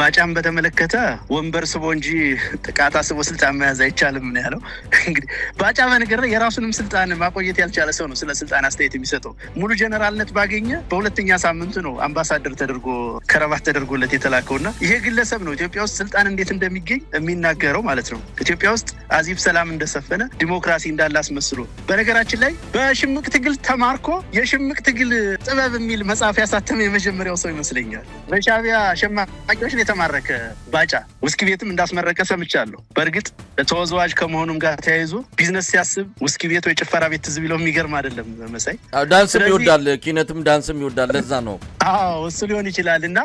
ባጫን በተመለከተ ወንበር ስቦ እንጂ ጥቃት አስቦ ስልጣን መያዝ አይቻልም ነው ያለው። እንግዲህ ባጫ በነገር ላይ የራሱንም ስልጣን ማቆየት ያልቻለ ሰው ነው ስለ ስልጣን አስተያየት የሚሰጠው። ሙሉ ጀነራልነት ባገኘ በሁለተኛ ሳምንቱ ነው አምባሳደር ተደርጎ ከረባት ተደርጎለት የተላከውና ይሄ ግለሰብ ነው ኢትዮጵያ ውስጥ ስልጣን እንዴት እንደሚገኝ የሚናገረው ማለት ነው። ኢትዮጵያ ውስጥ አዚብ ሰላም እንደሰፈነ ዲሞክራሲ እንዳለ አስመስሎ በነገራችን ላይ በሽምቅ ትግል ተማርኮ የሽምቅ ትግል ጥበብ የሚል መጽሐፍ ያሳተመ የመጀመሪያው ሰው ይመስለኛል። በሻዕቢያ ሸማቂዎች ነው የተማረከ ባጫ። ውስኪ ቤትም እንዳስመረቀ ሰምቻለሁ። በእርግጥ ተወዛዋዥ ከመሆኑም ጋር ተያይዞ ቢዝነስ ሲያስብ ውስኪ ቤት ወይ ጭፈራ ቤት ትዝ ቢለው የሚገርም አይደለም መሳይ። ዳንስም ይወዳል፣ ኪነትም ዳንስም ይወዳል። ለዛ ነው እሱ ሊሆን ይችላል እና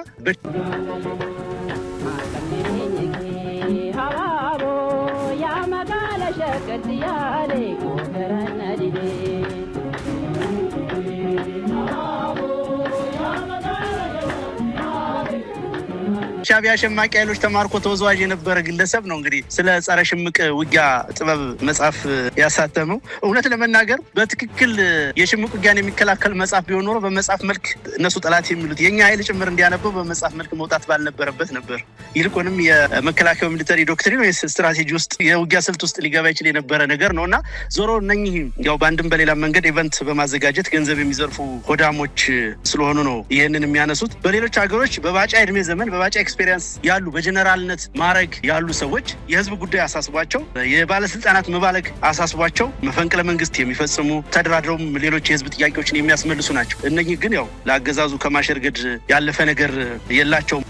ሻዕቢያ ሸማቂ ኃይሎች ተማርኮ ተወዛዋዥ የነበረ ግለሰብ ነው እንግዲህ ስለ ጸረ ሽምቅ ውጊያ ጥበብ መጽሐፍ ያሳተመው። እውነት ለመናገር በትክክል የሽምቅ ውጊያን የሚከላከል መጽሐፍ ቢሆን ኖሮ በመጽሐፍ መልክ እነሱ ጠላት የሚሉት የኛ ኃይል ጭምር እንዲያነበው በመጽሐፍ መልክ መውጣት ባልነበረበት ነበር። ይልቁንም የመከላከያው ሚሊተሪ ዶክትሪን ወይ ስትራቴጂ ውስጥ የውጊያ ስልት ውስጥ ሊገባ ይችል የነበረ ነገር ነውና ዞሮ እነኚህ ያው በአንድም በሌላ መንገድ ኢቨንት በማዘጋጀት ገንዘብ የሚዘርፉ ሆዳሞች ስለሆኑ ነው ይሄንን የሚያነሱት። በሌሎች ሀገሮች በባጫ እድሜ ዘመን በባጫ ኤክስፔሪየንስ ያሉ በጀነራልነት ማዕረግ ያሉ ሰዎች የህዝብ ጉዳይ አሳስቧቸው የባለስልጣናት መባለግ አሳስቧቸው መፈንቅለ መንግስት የሚፈጽሙ ተደራድረውም ሌሎች የህዝብ ጥያቄዎችን የሚያስመልሱ ናቸው። እነኚህ ግን ያው ለአገዛዙ ከማሸርገድ ያለፈ ነገር የላቸውም።